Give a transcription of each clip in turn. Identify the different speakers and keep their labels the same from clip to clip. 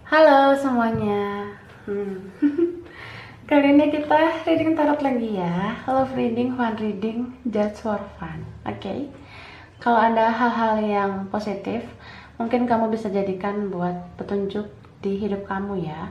Speaker 1: Halo semuanya. Hmm. Kali ini kita reading tarot lagi ya. Love reading, fun reading, just for fun. Oke. Kalau ada hal-hal yang positif, mungkin kamu bisa jadikan buat petunjuk di hidup kamu ya.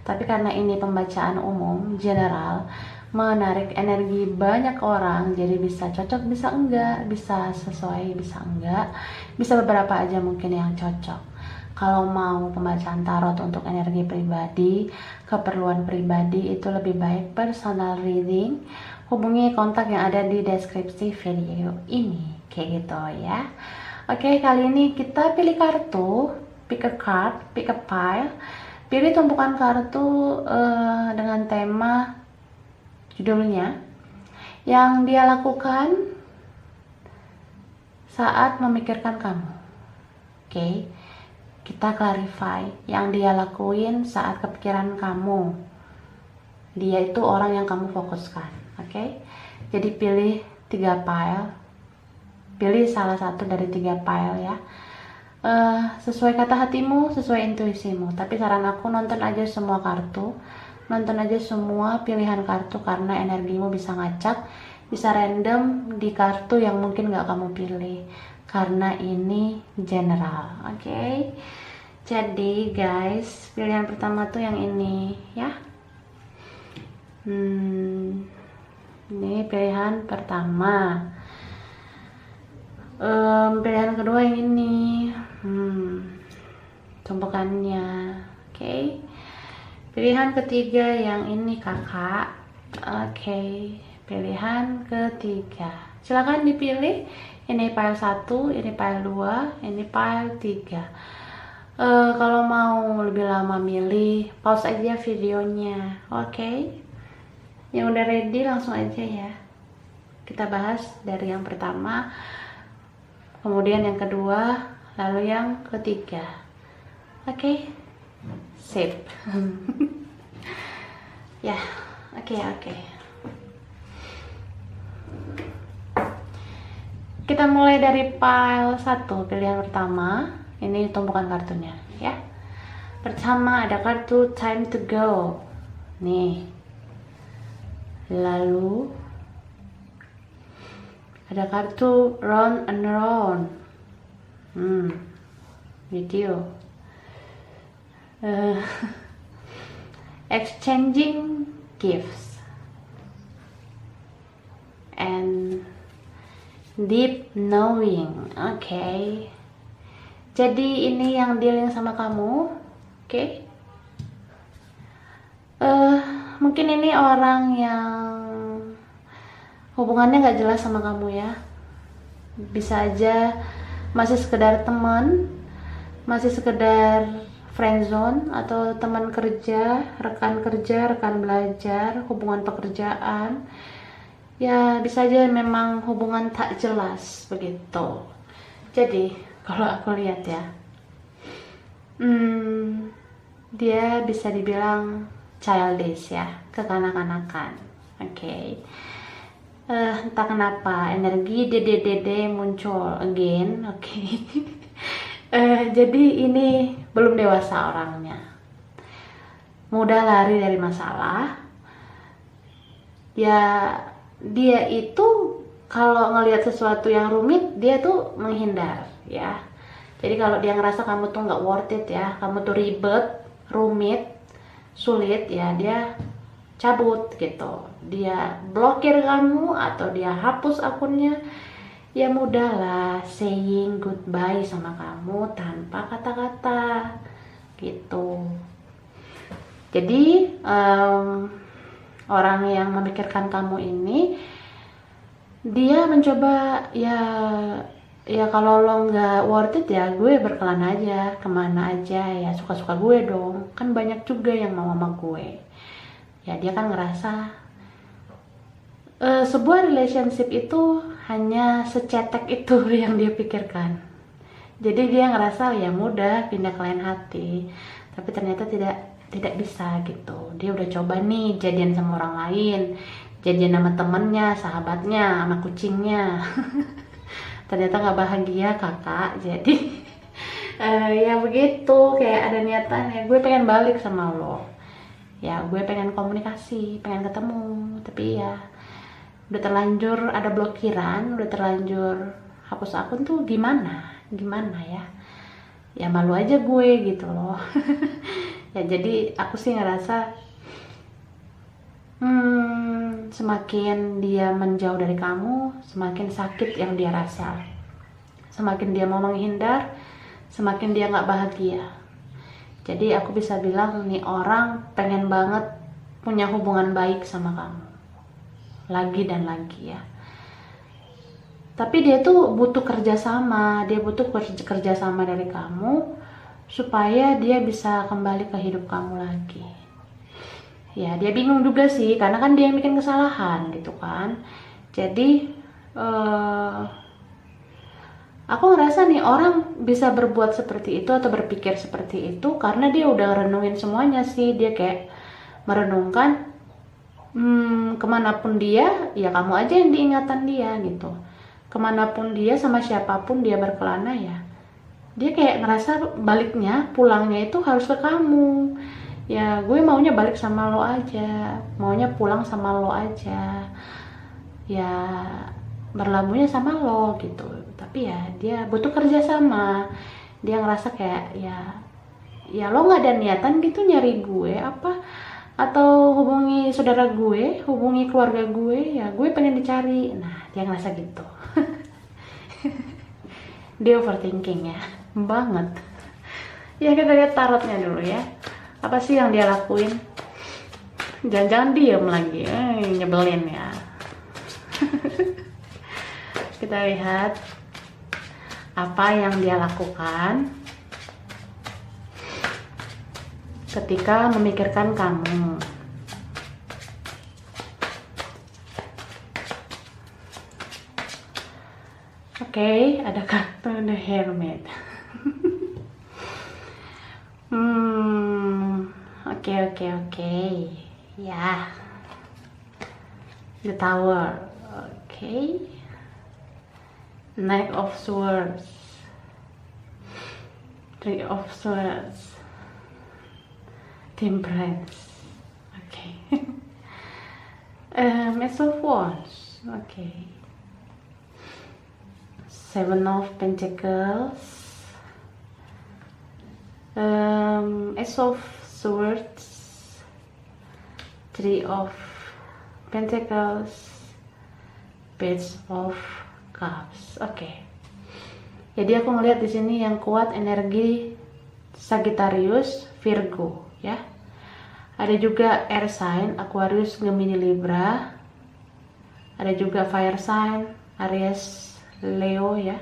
Speaker 1: Tapi karena ini pembacaan umum, general, menarik energi banyak orang, jadi bisa cocok, bisa enggak, bisa sesuai, bisa enggak, bisa beberapa aja mungkin yang cocok. Kalau mau pembacaan tarot untuk energi pribadi, keperluan pribadi, itu lebih baik personal reading. Hubungi kontak yang ada di deskripsi video ini, kayak gitu ya. Oke, kali ini kita pilih kartu, pick a card, pick a pile. Pilih tumpukan kartu dengan tema judulnya yang dia lakukan saat memikirkan kamu. Oke. Kita clarify yang dia lakuin saat kepikiran kamu. Dia itu orang yang kamu fokuskan, oke? Jadi pilih 3 pile. Pilih salah satu dari 3 pile ya. Sesuai kata hatimu, sesuai intuisimu. Tapi saran aku nonton aja semua kartu. Nonton aja semua pilihan kartu karena energimu bisa ngacak, bisa random di kartu yang mungkin gak kamu pilih. Karena ini general, oke? Jadi guys, pilihan pertama tuh yang ini ya. Ini pilihan pertama. Pilihan kedua yang ini. Tumpukannya, oke? Pilihan ketiga yang ini kakak. Oke, pilihan ketiga. Silakan dipilih. Ini pile 1, ini pile 2, ini pile 3. Kalau mau lebih lama milih, pause aja videonya. Oke? Yang udah ready langsung aja ya. Kita bahas dari yang pertama, kemudian yang kedua, lalu yang ketiga. Oke? Sip. Ya, oke. Kita mulai dari pile 1, pilihan pertama. Ini tumpukan kartunya ya. Pertama ada kartu time to go. Nih. Lalu ada kartu round and round. Video. Exchanging gifts. And deep knowing. Oke. Jadi ini yang dealing sama kamu. Oke. Mungkin ini orang yang hubungannya gak jelas sama kamu ya. Bisa aja masih sekedar teman, masih sekedar friendzone, atau teman kerja, rekan belajar, hubungan pekerjaan. Ya bisa aja memang hubungan tak jelas begitu. Jadi kalau aku lihat ya, dia bisa dibilang childish ya, kekanak-kanakan. Oke. Entah kenapa energi dede muncul again. Oke. Jadi ini belum dewasa orangnya, mudah lari dari masalah. Ya dia itu kalau ngelihat sesuatu yang rumit, dia tuh menghindar ya. Jadi kalau dia ngerasa kamu tuh nggak worth it ya, kamu tuh ribet, rumit, sulit ya, dia cabut gitu. Dia blokir kamu atau dia hapus akunnya. Ya mudahlah saying goodbye sama kamu tanpa kata-kata gitu. Jadi orang yang memikirkan kamu ini, dia mencoba ya kalau lo nggak worth it ya gue berkelana aja, kemana aja ya, suka-suka gue dong, kan banyak juga yang mau sama gue ya. Dia kan ngerasa sebuah relationship itu hanya secetek itu yang dia pikirkan. Jadi dia ngerasa ya mudah pindah ke lain hati, tapi ternyata tidak bisa gitu. Dia udah coba nih jadian sama orang lain, jadian sama temennya, sahabatnya, sama kucingnya. Ternyata nggak bahagia kakak. Jadi Ya begitu, kayak ada niatan ya gue pengen balik sama lo, ya gue pengen komunikasi, pengen ketemu, tapi ya udah terlanjur ada blokiran, udah terlanjur hapus akun tuh gimana ya malu aja gue gitu loh. Ya jadi aku sih ngerasa semakin dia menjauh dari kamu, semakin sakit yang dia rasa, semakin dia mau menghindar, semakin dia nggak bahagia. Jadi aku bisa bilang nih orang pengen banget punya hubungan baik sama kamu lagi dan lagi ya, tapi dia tuh butuh kerjasama, dia butuh kerjasama dari kamu supaya dia bisa kembali ke hidup kamu lagi. Ya dia bingung juga sih, karena kan dia yang bikin kesalahan gitu kan. Jadi aku ngerasa nih orang bisa berbuat seperti itu atau berpikir seperti itu karena dia udah renungin semuanya sih. Dia kayak merenungkan kemanapun dia, ya kamu aja yang diingatan dia gitu. Kemanapun dia, sama siapapun dia berkelana ya, dia kayak ngerasa baliknya, pulangnya itu harus ke kamu. Ya gue maunya balik sama lo aja, maunya pulang sama lo aja, ya berlabuhnya sama lo gitu. Tapi ya dia butuh kerja sama. Dia ngerasa kayak ya lo nggak ada niatan gitu nyari gue apa, atau hubungi saudara gue, hubungi keluarga gue, ya gue pengen dicari. Nah dia ngerasa gitu. Dia overthinking ya banget. Ya kita lihat tarotnya dulu ya, apa sih yang dia lakuin. Jangan-jangan diem lagi, nyebelin ya. Kita lihat apa yang dia lakukan ketika memikirkan kamu. Oke, ada kartu The Hermit. Oke. Ya. The Tower. Oke. Knight of Swords. Three of Swords. Temperance. Oke. Ace of Wands. Oke. Seven of Pentacles. Ace of Swords. Three of Pentacles. Page of Cups. Oke. Jadi aku ngelihat di sini yang kuat energi Sagittarius, Virgo ya. Ada juga air sign Aquarius, Gemini, Libra. Ada juga fire sign Aries, Leo ya.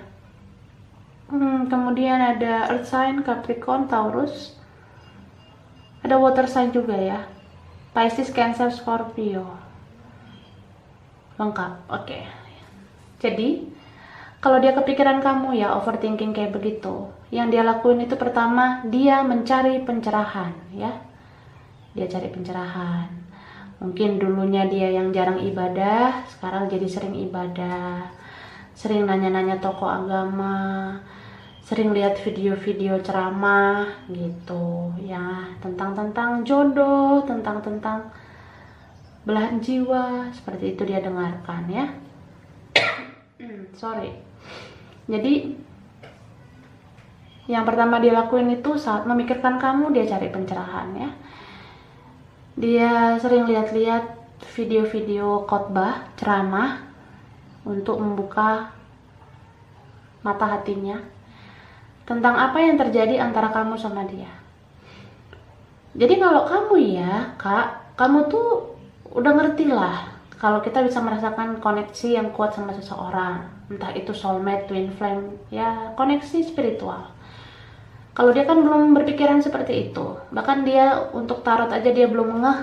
Speaker 1: Kemudian ada earth sign Capricorn, Taurus. Ada water sign juga ya, Pisces, Cancer, Scorpio. Lengkap. Oke. Jadi kalau dia kepikiran kamu ya, overthinking kayak begitu, yang dia lakuin itu pertama dia mencari pencerahan ya. Dia cari pencerahan. Mungkin dulunya dia yang jarang ibadah, sekarang jadi sering ibadah, sering nanya-nanya tokoh agama, sering lihat video-video ceramah gitu ya, tentang jodoh, tentang belahan jiwa, seperti itu dia dengarkan ya. Sorry. Jadi yang pertama dia lakuin itu saat memikirkan kamu, dia cari pencerahan ya. Dia sering lihat-lihat video-video khotbah, ceramah untuk membuka mata hatinya tentang apa yang terjadi antara kamu sama dia. Jadi kalau kamu ya kak, kamu tuh udah ngerti lah kalau kita bisa merasakan koneksi yang kuat sama seseorang, entah itu soulmate, twin flame, ya koneksi spiritual. Kalau dia kan belum berpikiran seperti itu, bahkan dia untuk tarot aja dia belum ngeh,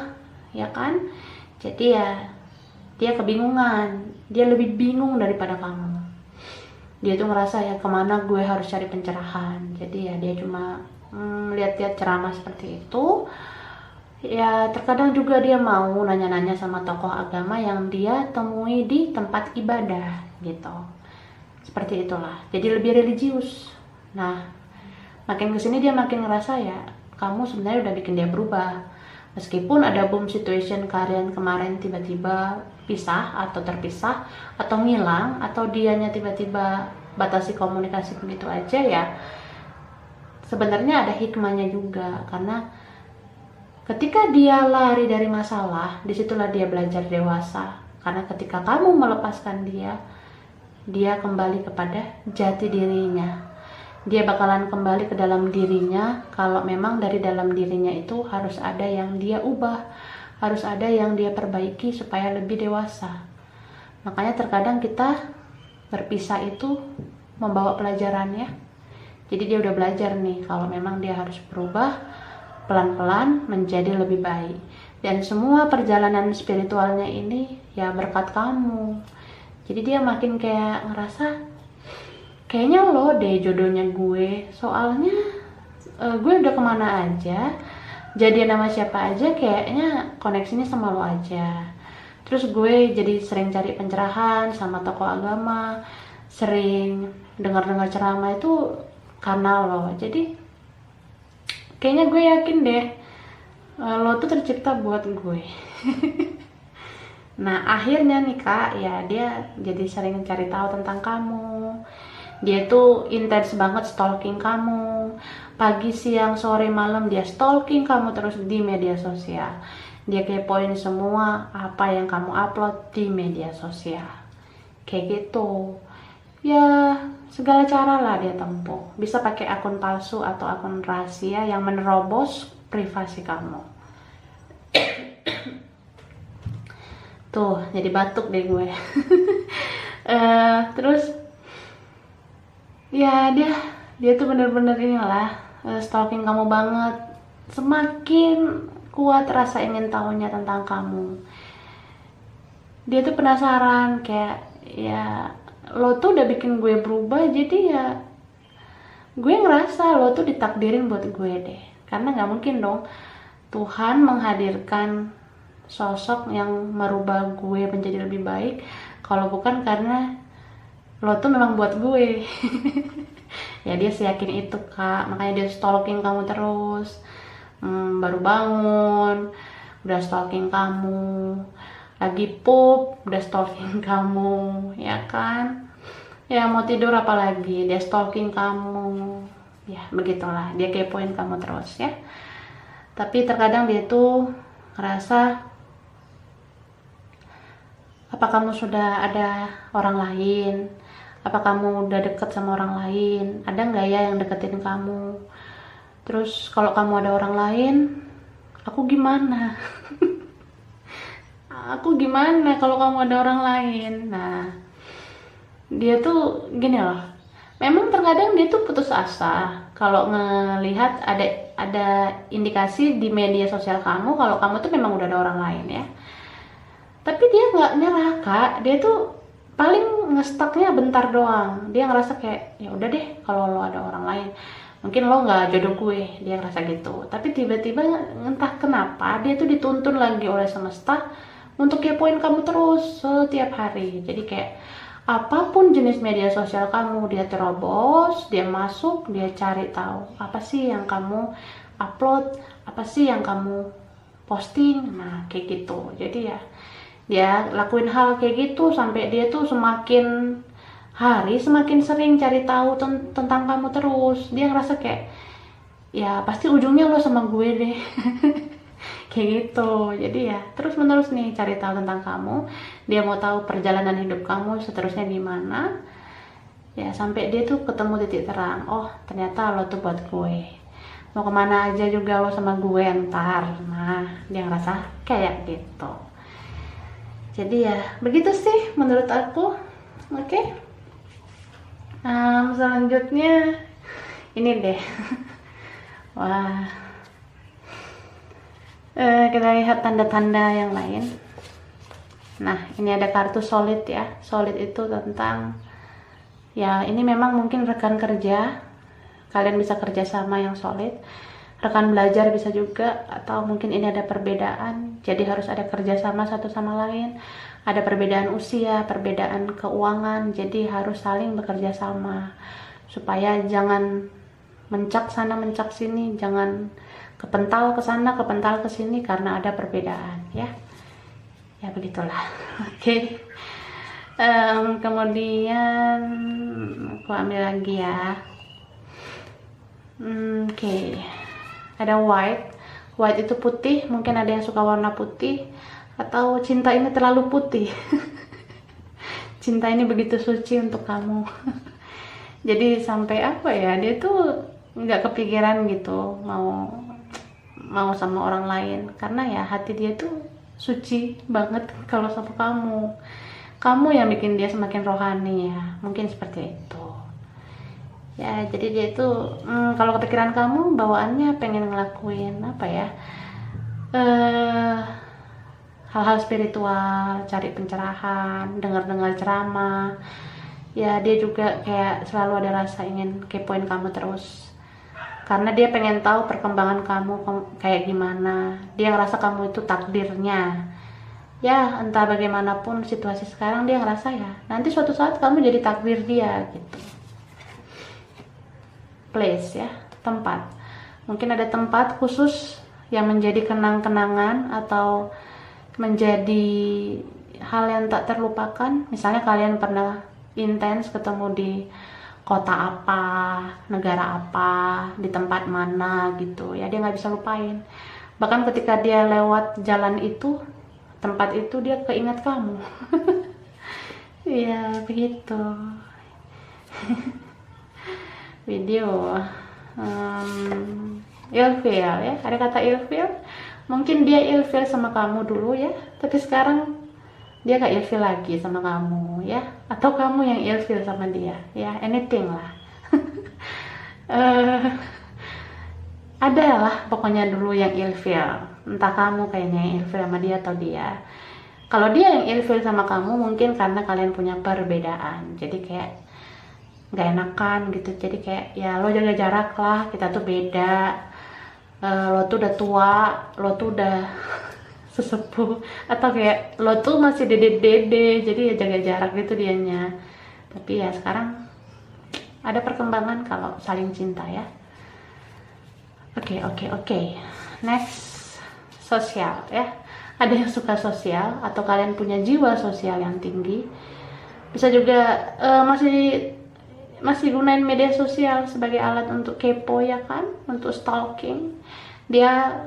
Speaker 1: ya kan? Jadi ya dia kebingungan, dia lebih bingung daripada kamu. Dia tuh ngerasa ya kemana gue harus cari pencerahan. Jadi ya dia cuma lihat-lihat ceramah seperti itu. Ya terkadang juga dia mau nanya-nanya sama tokoh agama yang dia temui di tempat ibadah gitu. Seperti itulah, jadi lebih religius. Nah Makin kesini dia makin ngerasa ya kamu sebenarnya udah bikin dia berubah. Meskipun ada boom situation kalian kemarin tiba-tiba pisah atau terpisah atau ngilang atau dianya tiba-tiba batasi komunikasi begitu aja ya, sebenarnya ada hikmahnya juga, karena ketika dia lari dari masalah, disitulah dia belajar dewasa. Karena ketika kamu melepaskan dia, dia kembali kepada jati dirinya. Dia bakalan kembali ke dalam dirinya kalau memang dari dalam dirinya itu harus ada yang dia ubah, harus ada yang dia perbaiki supaya lebih dewasa. Makanya terkadang kita berpisah itu membawa pelajarannya. Jadi dia udah belajar nih kalau memang dia harus berubah pelan-pelan menjadi lebih baik. Dan semua perjalanan spiritualnya ini ya berkat kamu. Jadi dia makin kayak ngerasa kayaknya lo deh jodohnya gue, soalnya gue udah kemana aja, jadian sama siapa aja kayaknya koneksinya sama lo aja. Terus gue jadi sering cari pencerahan sama tokoh agama, sering dengar-dengar ceramah itu karena lo. Jadi kayaknya gue yakin deh lo tuh tercipta buat gue. Nah akhirnya nih kak, ya dia jadi sering cari tahu tentang kamu. Dia tuh intens banget stalking kamu. Pagi, siang, sore, malam dia stalking kamu terus di media sosial. Dia kepoin semua apa yang kamu upload di media sosial. Kayak gitu. Ya segala cara lah dia tempuh. Bisa pakai akun palsu atau akun rahasia yang menerobos privasi kamu. Tuh jadi batuk deh gue. Terus ya dia tuh bener-bener inilah stalking kamu banget. Semakin kuat rasa ingin tahunya tentang kamu. Dia tuh penasaran kayak ya lo tuh udah bikin gue berubah, jadi ya gue ngerasa lo tuh ditakdirin buat gue deh. Karena nggak mungkin dong Tuhan menghadirkan sosok yang merubah gue menjadi lebih baik kalau bukan karena lo tuh memang buat gue. Ya dia seyakin itu kak, makanya dia stalking kamu terus. Baru bangun udah stalking kamu, lagi pup udah stalking kamu, ya kan? Ya mau tidur apalagi dia stalking kamu. Ya begitulah, dia kepoin kamu terus ya. Tapi terkadang dia tuh ngerasa apa kamu sudah ada orang lain, apa kamu udah deket sama orang lain, ada nggak ya yang deketin kamu. Terus kalau kamu ada orang lain, aku gimana? Aku gimana kalau kamu ada orang lain? Nah dia tuh gini loh, memang terkadang dia tuh putus asa kalau ngelihat ada indikasi di media sosial kamu kalau kamu tuh memang udah ada orang lain ya. Tapi dia nggak nyerah kak, dia tuh paling ngestaknya bentar doang. Dia ngerasa kayak ya udah deh kalau lo ada orang lain, mungkin lo nggak jodoh gue, dia ngerasa gitu. Tapi tiba-tiba entah kenapa dia tuh dituntun lagi oleh semesta untuk kepoin kamu terus setiap hari. Jadi kayak apapun jenis media sosial kamu dia terobos, dia masuk, dia cari tahu apa sih yang kamu upload, apa sih yang kamu posting. Nah kayak gitu. Jadi ya dia lakuin hal kayak gitu sampai dia tuh semakin hari semakin sering cari tahu tentang kamu terus. Dia ngerasa kayak ya pasti ujungnya lo sama gue deh. Kayak gitu. Jadi ya terus menerus nih cari tahu tentang kamu. Dia mau tahu perjalanan hidup kamu seterusnya gimana. Ya sampai dia tuh ketemu titik terang. Oh ternyata lo tuh buat gue, mau kemana aja juga lo sama gue ntar. Nah dia ngerasa kayak gitu. Jadi ya begitu sih menurut aku. Oke. Selanjutnya ini deh. Wah. Kita lihat tanda-tanda yang lain. Nah ini ada kartu solid ya. Solid itu tentang ya ini memang mungkin rekan kerja, kalian bisa kerja sama yang solid. Rekan belajar bisa juga, atau mungkin ini ada perbedaan, jadi harus ada kerjasama satu sama lain. Ada perbedaan usia, perbedaan keuangan, jadi harus saling bekerja sama supaya jangan mencak sana mencak sini, jangan kepental ke sana kepental ke sini karena ada perbedaan ya. Ya begitulah. Oke. Kemudian aku ambil lagi ya. Oke. Ada white. White itu putih, mungkin ada yang suka warna putih atau cinta ini terlalu putih. Cinta ini begitu suci untuk kamu. Jadi sampai apa ya, dia tuh nggak kepikiran gitu mau sama orang lain karena ya hati dia tuh suci banget kalau sama kamu yang bikin dia semakin rohani ya, mungkin seperti itu ya. Jadi dia tuh kalau kepikiran kamu bawaannya pengen ngelakuin apa ya, hal-hal spiritual, cari pencerahan, dengar-dengar ceramah ya. Dia juga kayak selalu ada rasa ingin kepoin kamu terus karena dia pengen tahu perkembangan kamu kayak gimana. Dia ngerasa kamu itu takdirnya ya, entah bagaimanapun situasi sekarang dia ngerasa ya nanti suatu saat kamu jadi takdir dia gitu. Place ya, tempat, mungkin ada tempat khusus yang menjadi kenang-kenangan atau menjadi hal yang tak terlupakan. Misalnya kalian pernah intens ketemu di kota apa, negara apa, di tempat mana gitu ya, dia nggak bisa lupain. Bahkan ketika dia lewat jalan itu, tempat itu, dia keingat kamu. Ya begitu. Video ilfeel ya, ada kata ilfeel. Mungkin dia ilfeel sama kamu dulu ya, tapi sekarang dia gak ilfeel lagi sama kamu ya, atau kamu yang ilfeel sama dia ya, anything lah. Ada lah pokoknya dulu yang ilfeel, entah kamu kayaknya yang ilfeel sama dia atau dia. Kalau dia yang ilfeel sama kamu mungkin karena kalian punya perbedaan, jadi kayak gak enakan gitu. Jadi kayak ya lo jaga jarak lah, kita tuh beda, lo tuh udah tua, lo tuh udah sesepuh, atau kayak lo tuh masih dede-dede, jadi ya jaga jarak gitu dianya. Tapi ya sekarang ada perkembangan kalau saling cinta ya. Oke. Next, sosial ya. Ada yang suka sosial atau kalian punya jiwa sosial yang tinggi, bisa juga masih gunain media sosial sebagai alat untuk kepo ya kan, untuk stalking. Dia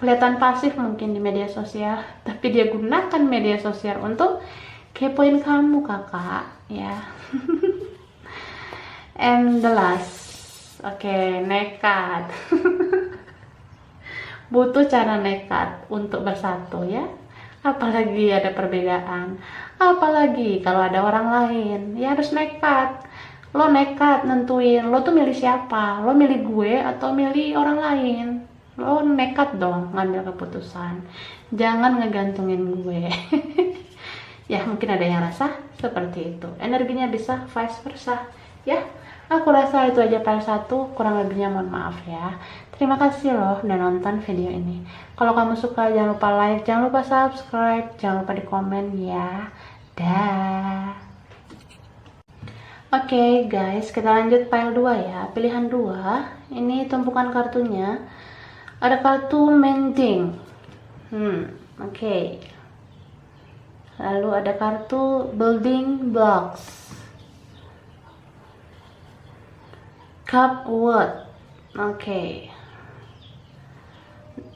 Speaker 1: kelihatan pasif mungkin di media sosial, tapi dia gunakan media sosial untuk kepoin kamu kakak ya. And the last, nekat. Butuh cara nekat untuk bersatu ya, apalagi ada perbedaan, apalagi kalau ada orang lain ya harus nekat. Lo nekat nentuin lo tuh milih siapa, lo milih gue atau milih orang lain. Lo nekat dong ngambil keputusan, jangan ngegantungin gue. Ya mungkin ada yang rasa seperti itu, energinya bisa vice versa ya. Aku rasa itu aja part 1, kurang lebihnya mohon maaf ya. Terima kasih loh udah nonton video ini. Kalau kamu suka jangan lupa like, jangan lupa subscribe, jangan lupa di komen ya. Dah. Oke guys, kita lanjut file 2 ya. Pilihan 2, ini tumpukan kartunya. Ada kartu mending. Oke. Lalu ada kartu building blocks. Cup wood. Oke.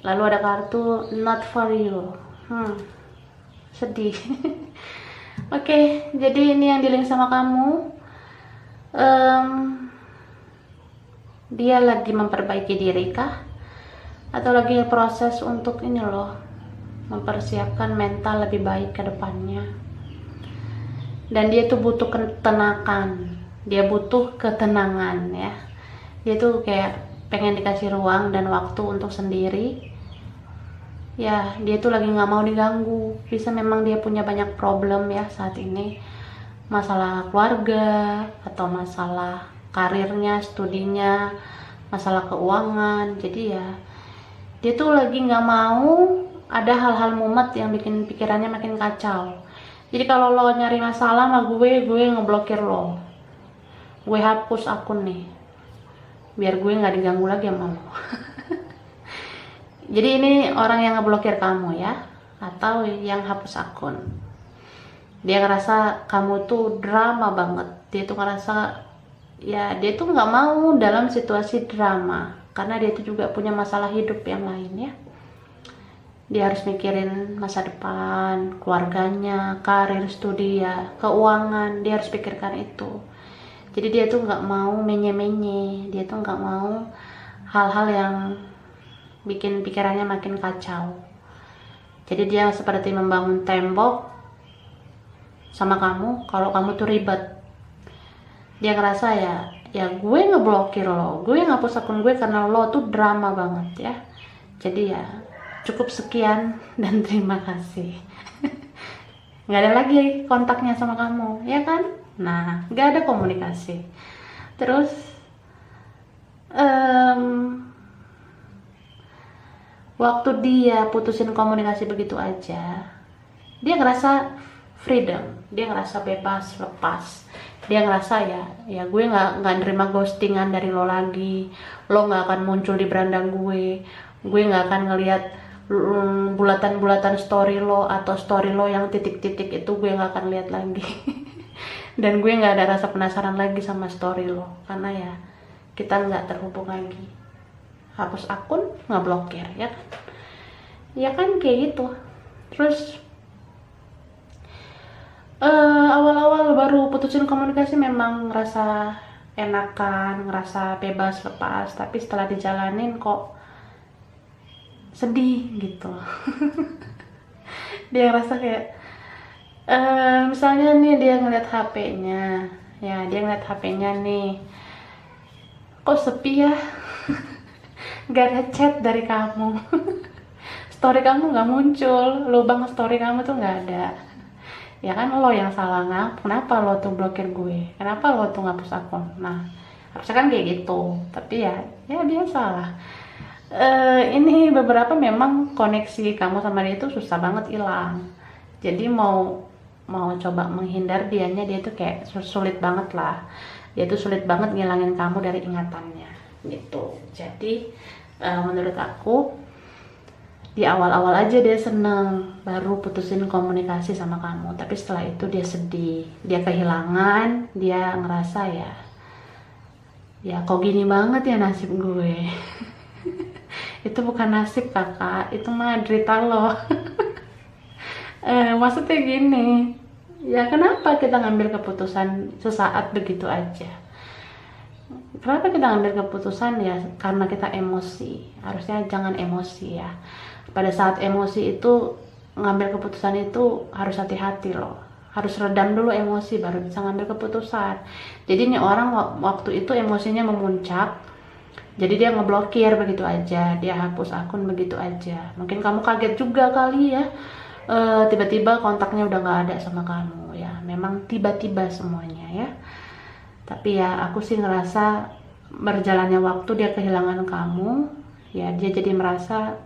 Speaker 1: Lalu ada kartu not for you. Sedih. Oke, jadi ini yang di-link sama kamu. Dia lagi memperbaiki diri kah? Atau lagi proses untuk ini loh, mempersiapkan mental lebih baik ke depannya. Dan dia tuh butuh ketenangan. Dia butuh ketenangan ya. Dia tuh kayak pengen dikasih ruang dan waktu untuk sendiri. Ya, dia tuh lagi nggak mau diganggu. Bisa memang dia punya banyak problem ya saat ini. Masalah keluarga, atau masalah karirnya, studinya, masalah keuangan. Jadi ya, dia tuh lagi nggak mau ada hal-hal mumet yang bikin pikirannya makin kacau. Jadi kalau lo nyari masalah sama gue ngeblokir lo. Gue hapus akun nih. biar gue nggak diganggu lagi sama lo. Jadi ini orang yang ngeblokir kamu ya, atau yang hapus akun. Dia ngerasa kamu tuh drama banget. Dia tuh ngerasa ya dia tuh nggak mau dalam situasi drama, karena dia tuh juga punya masalah hidup yang lain ya. Dia harus mikirin masa depan, keluarganya, karir, studi ya, keuangan. Dia harus pikirkan itu. Jadi dia tuh nggak mau menye-menye. Dia tuh nggak mau hal-hal yang bikin pikirannya makin kacau. Jadi dia seperti membangun tembok sama kamu kalau kamu tuh ribet. Dia ngerasa ya gue ngeblokir lo, gue ngapus akun gue karena lo tuh drama banget ya. Jadi ya cukup sekian dan terima kasih. Nggak ada lagi kontaknya sama kamu ya kan. Nah, nggak ada komunikasi. Terus waktu dia putusin komunikasi begitu aja, dia ngerasa freedom, dia ngerasa bebas, lepas. Dia ngerasa ya gue nggak nerima ghostingan dari lo lagi, lo nggak akan muncul di beranda gue nggak akan ngelihat bulatan-bulatan story lo atau story lo yang titik-titik itu, gue nggak akan lihat lagi. Dan gue nggak ada rasa penasaran lagi sama story lo, karena ya kita nggak terhubung lagi. Hapus akun, nggak blokir ya kan kayak gitu. Terus awal-awal baru putusin komunikasi memang ngerasa enakan, ngerasa bebas, lepas, tapi setelah dijalanin kok sedih gitu. Dia ngerasa kayak misalnya nih dia ngeliat HP-nya ya, dia ngeliat HP-nya nih, kok sepi ya. Gak ada chat dari kamu. Story kamu gak muncul, lubang story kamu tuh gak ada. Ya kan lo yang salah, kenapa lo tuh blokir gue, kenapa lo tuh ngapus akun. Nah harusnya kan kayak gitu, tapi ya biasalah. Ini beberapa memang koneksi kamu sama dia itu susah banget hilang. Jadi mau coba menghindar dianya, dia tuh kayak sulit banget lah. Dia tuh sulit banget ngilangin kamu dari ingatannya gitu. Jadi menurut aku di awal-awal aja dia seneng, baru putusin komunikasi sama kamu. Tapi setelah itu dia sedih, dia kehilangan, dia ngerasa ya kok gini banget ya nasib gue. Itu bukan nasib kakak, itu mah derita lo. Maksudnya gini, ya kenapa kita ngambil keputusan sesaat begitu aja? Kenapa kita ngambil keputusan ya karena kita emosi. Harusnya jangan emosi ya. Pada saat emosi itu ngambil keputusan itu harus hati-hati loh. Harus redam dulu emosi baru bisa ngambil keputusan. Jadi ini orang waktu itu emosinya memuncak. Jadi dia ngeblokir begitu aja, dia hapus akun begitu aja. Mungkin kamu kaget juga kali ya, tiba-tiba kontaknya udah nggak ada sama kamu ya. Memang tiba-tiba semuanya ya. Tapi ya aku sih ngerasa berjalannya waktu dia kehilangan kamu, ya dia jadi merasa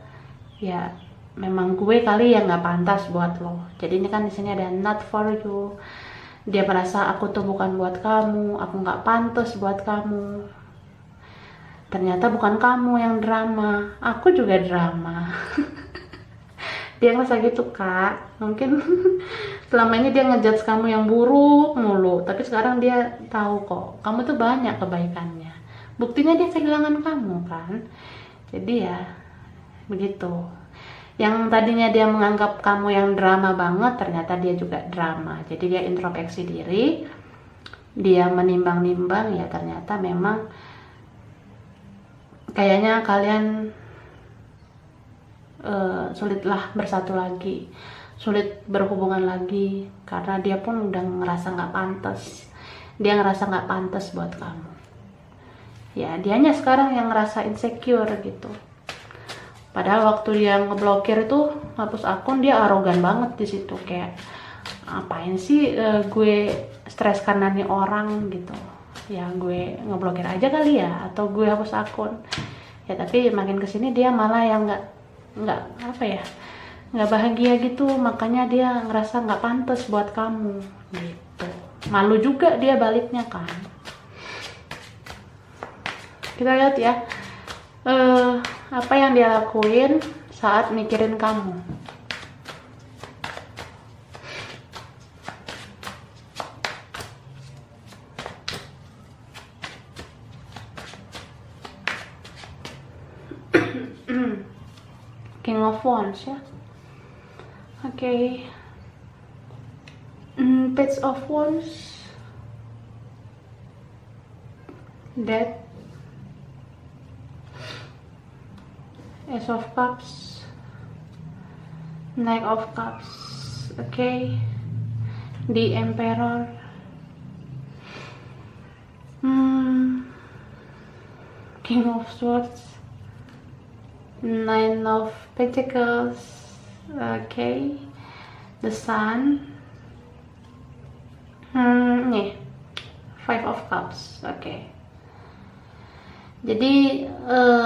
Speaker 1: ya memang gue kali yang nggak pantas buat lo. Jadi ini kan di sini ada not for you. Dia merasa aku tuh bukan buat kamu, aku nggak pantas buat kamu. Ternyata bukan kamu yang drama, aku juga drama. Dia ngerasa gitu kak. Mungkin selama ini dia ngejudge kamu yang buruk mulu, tapi sekarang dia tahu kok kamu tuh banyak kebaikannya. Buktinya dia kehilangan kamu kan. Jadi ya begitu. Yang tadinya dia menganggap kamu yang drama banget, ternyata dia juga drama. Jadi dia introspeksi diri, dia menimbang-nimbang, ya ternyata memang kayaknya kalian sulitlah bersatu lagi, sulit berhubungan lagi, karena dia pun udah ngerasa nggak pantas. Dia ngerasa nggak pantas buat kamu. Ya dianya sekarang yang ngerasa insecure gitu. Padahal waktu dia ngeblokir itu, hapus akun, dia arogan banget di situ, kayak apain sih gue stres karena nih orang gitu. Ya gue ngeblokir aja kali ya, atau gue hapus akun. Ya tapi makin kesini dia malah yang nggak apa ya, nggak bahagia gitu, makanya dia ngerasa nggak pantas buat kamu gitu. Malu juga dia baliknya kan. Kita lihat ya, apa yang dia lakuin saat mikirin kamu. King of Wands ya. Oke. Page of Wands. Death. Ace of Cups. Knight of Cups. Oke. The Emperor. King of Swords. Nine of Pentacles. Okay. The Sun. Nih. Five of Cups. Okay. Jadi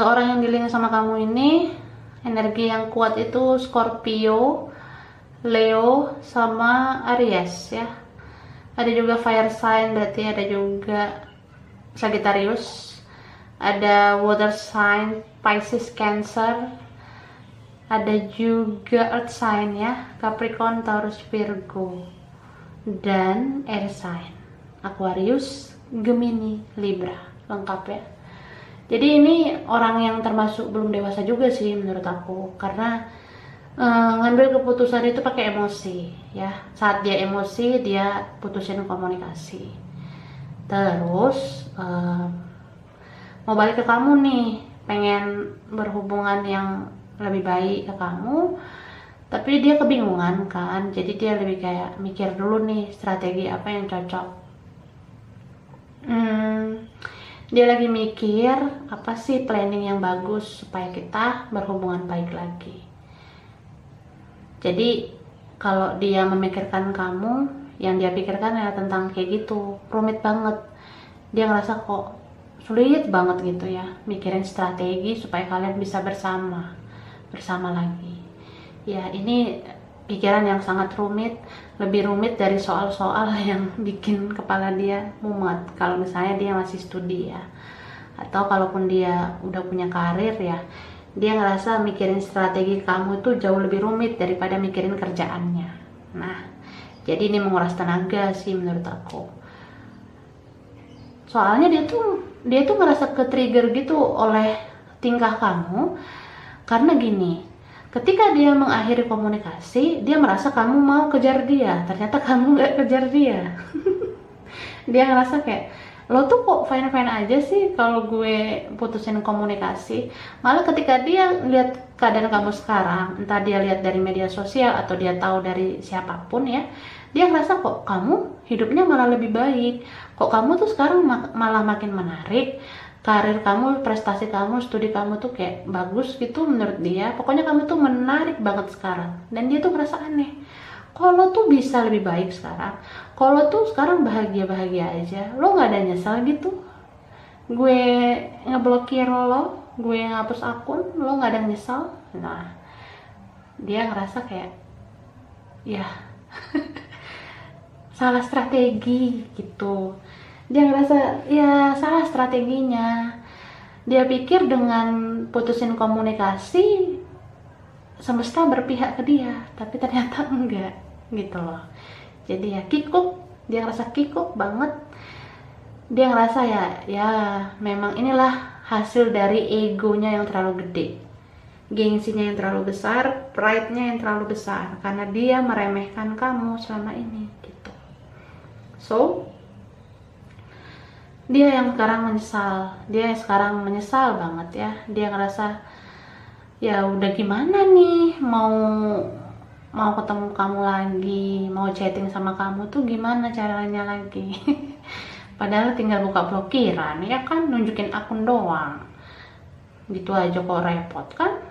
Speaker 1: orang yang dealing sama kamu ini energi yang kuat itu Scorpio, Leo, sama Aries ya. Ada juga fire sign, berarti ada juga Sagittarius. Ada water sign, Pisces, Cancer. Ada juga earth sign ya, Capricorn, Taurus, Virgo. Dan air sign, Aquarius, Gemini, Libra. Lengkap ya. Jadi ini orang yang termasuk belum dewasa juga sih menurut aku, karena ngambil keputusan itu pakai emosi ya. Saat dia emosi dia putusin komunikasi. Terus mau balik ke kamu nih, pengen berhubungan yang lebih baik ke kamu, tapi dia kebingungan kan, jadi dia lebih kayak mikir dulu nih strategi apa yang cocok. Dia lagi mikir apa sih planning yang bagus supaya kita berhubungan baik lagi. Jadi kalau dia memikirkan kamu, yang dia pikirkan ya tentang kayak gitu, rumit banget. Dia ngerasa kok sulit banget gitu ya, mikirin strategi supaya kalian bisa bersama lagi. Ya ini pikiran yang sangat rumit, lebih rumit dari soal-soal yang bikin kepala dia mumet kalau misalnya dia masih studi ya, atau kalaupun dia udah punya karir ya, dia ngerasa mikirin strategi kamu itu jauh lebih rumit daripada mikirin kerjaannya. Nah jadi ini menguras tenaga sih menurut aku. Soalnya dia tuh ngerasa ke-trigger gitu oleh tingkah kamu, karena gini, ketika dia mengakhiri komunikasi, dia merasa kamu mau kejar dia, ternyata kamu gak kejar dia. Dia ngerasa kayak, lo tuh kok fine-fine aja sih kalau gue putusin komunikasi. Malah ketika dia lihat keadaan kamu sekarang, entah dia lihat dari media sosial atau dia tahu dari siapapun ya, dia ngerasa kok kamu hidupnya malah lebih baik, kok kamu tuh sekarang malah makin menarik, karir kamu, prestasi kamu, studi kamu tuh kayak bagus gitu menurut dia. Pokoknya kamu tuh menarik banget sekarang. Dan dia tuh ngerasa aneh, kok lo tuh bisa lebih baik sekarang, kok lo tuh sekarang bahagia-bahagia aja, lo gak ada nyesel gitu, gue ngeblokir lo, gue ngapus akun, lo gak ada nyesel. Nah dia ngerasa kayak ya salah strategi gitu. Dia ngerasa ya salah strateginya. Dia pikir dengan putusin komunikasi semesta berpihak ke dia, tapi ternyata enggak gitu loh. Jadi ya kikuk, dia ngerasa kikuk banget. Dia ngerasa ya memang inilah hasil dari egonya yang terlalu gede, gengsinya yang terlalu besar, pride-nya yang terlalu besar, karena dia meremehkan kamu selama ini gitu. So dia yang sekarang menyesal banget ya. Dia ngerasa ya udah gimana nih, mau ketemu kamu lagi, mau chatting sama kamu tuh gimana caranya lagi. Padahal tinggal buka blokiran ya kan, nunjukin akun doang gitu aja kok repot kan.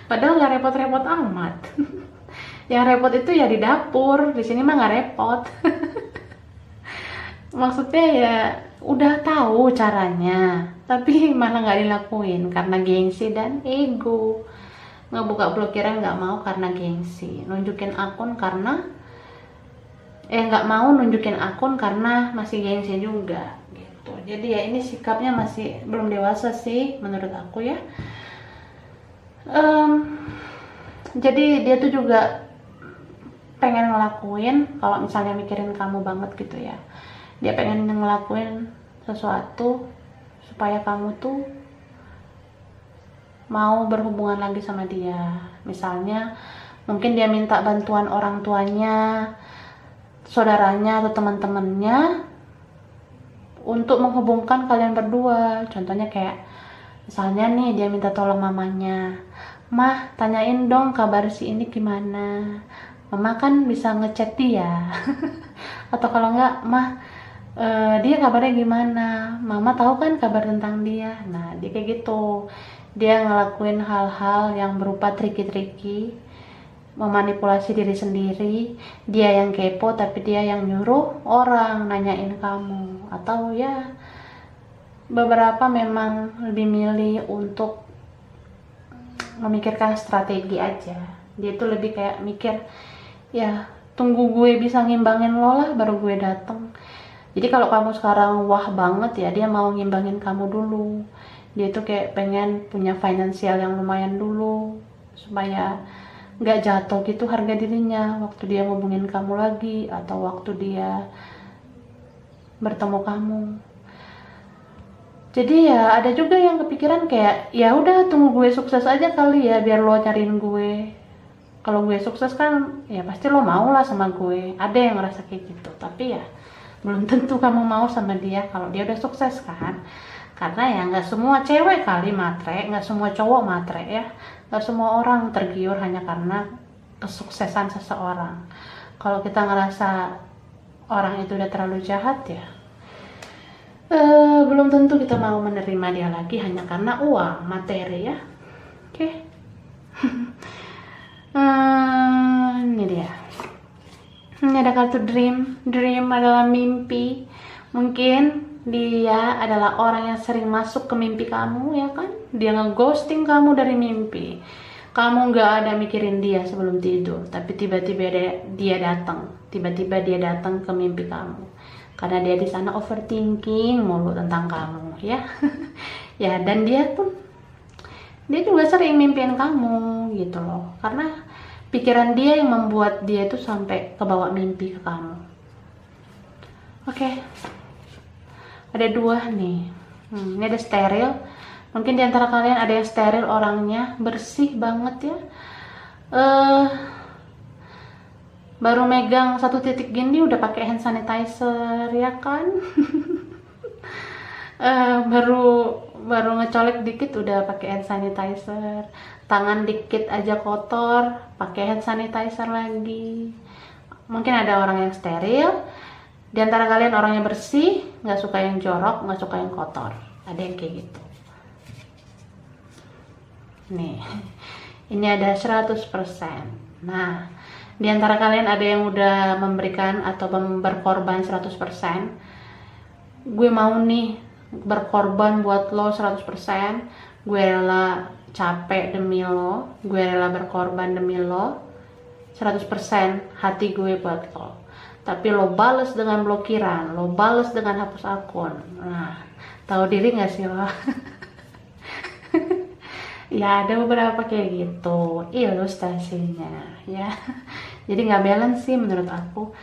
Speaker 1: Padahal nggak repot-repot amat. Yang repot itu ya di dapur, di sini mah nggak repot. Maksudnya ya udah tahu caranya, tapi malah nggak dilakuin karena gengsi dan ego. Ngebuka blokiran nggak mau karena gengsi, nunjukin akun karena nggak mau nunjukin akun karena masih gengsi juga gitu. gitu. Jadi ya ini sikapnya masih belum dewasa sih menurut aku ya. Jadi dia tuh juga pengen ngelakuin, kalau misalnya mikirin kamu banget gitu ya, dia pengen ngelakuin sesuatu supaya kamu tuh mau berhubungan lagi sama dia. Misalnya mungkin dia minta bantuan orang tuanya, saudaranya atau teman-temannya untuk menghubungkan kalian berdua. Contohnya kayak misalnya nih dia minta tolong mamanya, "Mah, tanyain dong kabar si ini gimana." Mama kan bisa ngechat dia. Atau kalau enggak, "Mah, dia kabarnya gimana? Mama tahu kan kabar tentang dia." Nah, dia kayak gitu. Dia ngelakuin hal-hal yang berupa triki-triki, memanipulasi diri sendiri. Dia yang kepo tapi dia yang nyuruh orang nanyain kamu. Atau ya beberapa memang lebih milih untuk memikirkan strategi aja. Dia tuh lebih kayak mikir, ya tunggu gue bisa ngimbangin lo lah baru gue dateng. Jadi kalau kamu sekarang wah banget ya, dia mau ngimbangin kamu dulu. Dia tuh kayak pengen punya finansial yang lumayan dulu supaya nggak jatuh gitu harga dirinya waktu dia ngubungin kamu lagi atau waktu dia bertemu kamu. Jadi ya ada juga yang kepikiran kayak, ya udah tunggu gue sukses aja kali ya biar lo nyariin gue. Kalau gue sukses kan ya pasti lo mau lah sama gue. Ada yang ngerasa kayak gitu, tapi ya belum tentu kamu mau sama dia kalau dia udah sukses kan. Karena ya nggak semua cewek kali matre, nggak semua cowok matre ya, nggak semua orang tergiur hanya karena kesuksesan seseorang. Kalau kita ngerasa orang itu udah terlalu jahat ya, belum tentu kita mau menerima dia lagi hanya karena uang, materi ya. Oke. Ini dia. Ini ada kartu dream. Dream adalah mimpi. Mungkin dia adalah orang yang sering masuk ke mimpi kamu ya kan. Dia ngeghosting kamu dari mimpi. Kamu nggak ada mikirin dia sebelum tidur, tapi tiba-tiba dia datang. Tiba-tiba dia datang ke mimpi kamu. Karena dia di sana overthinking mulu tentang kamu ya. Ya, dan dia juga sering mimpiin kamu gitu loh. Karena pikiran dia yang membuat dia itu sampai kebawa mimpi ke kamu. Oke. Ada dua nih. Ini ada steril. Mungkin di antara kalian ada yang steril orangnya, bersih banget ya. Baru megang 1 titik gini udah pakai hand sanitizer ya kan. baru ngecolek dikit udah pakai hand sanitizer. Tangan dikit aja kotor, pakai hand sanitizer lagi. Mungkin ada orang yang steril. Di antara kalian orangnya bersih, nggak suka yang jorok, nggak suka yang kotor. Ada yang kayak gitu. Nih, ini ada 100%. Nah, di antara kalian ada yang udah memberikan atau berkorban 100%. Gue mau nih berkorban buat lo 100%. Gue rela capek demi lo. Gue rela berkorban demi lo. 100% hati gue buat lo. Tapi lo bales dengan blokiran, lo bales dengan hapus akun. Nah, tahu diri nggak sih lo? Ya ada beberapa kayak gitu ilustrasinya ya. Jadi nggak balance sih menurut aku.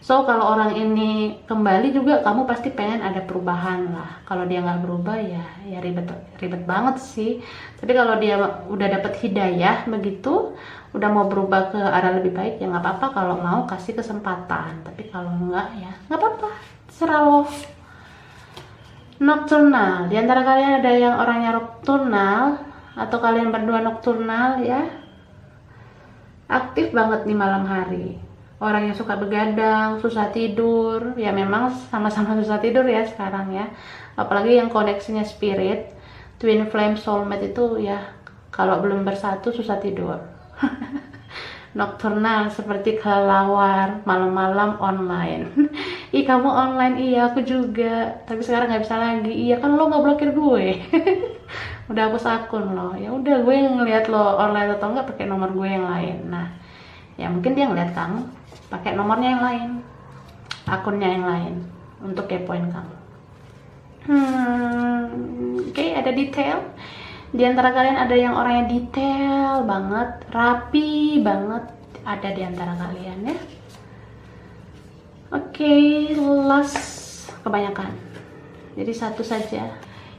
Speaker 1: So kalau orang ini kembali juga kamu pasti pengen ada perubahan lah. Kalau dia nggak berubah ya ribet banget sih. Tapi kalau dia udah dapet hidayah begitu, udah mau berubah ke arah lebih baik ya nggak apa-apa. Kalau mau kasih kesempatan. Tapi kalau nggak ya nggak apa-apa, terserah lo. Nocturnal. Di antara kalian ada yang orangnya nocturnal atau kalian berdua nocturnal ya, aktif banget nih malam hari. Orang yang suka begadang, susah tidur, ya memang sama-sama susah tidur ya sekarang ya. Apalagi yang koneksinya spirit, twin flame soulmate itu ya kalau belum bersatu susah tidur. Nocturnal seperti kelelawar, malam-malam online. Ih kamu online, iya aku juga. Tapi sekarang nggak bisa lagi. Iya kan lo nggak blokir gue. Udah hapus akun lo. Ya udah gue ngeliat lo online atau nggak pakai nomor gue yang lain. Nah, ya mungkin dia ngeliat kamu pakai nomornya yang lain, akunnya yang lain untuk kepoin kamu. Oke, ada detail. Di antara kalian ada yang orangnya detail banget, rapi banget, ada di antara kalian ya. Oke, last kebanyakan. Jadi satu saja.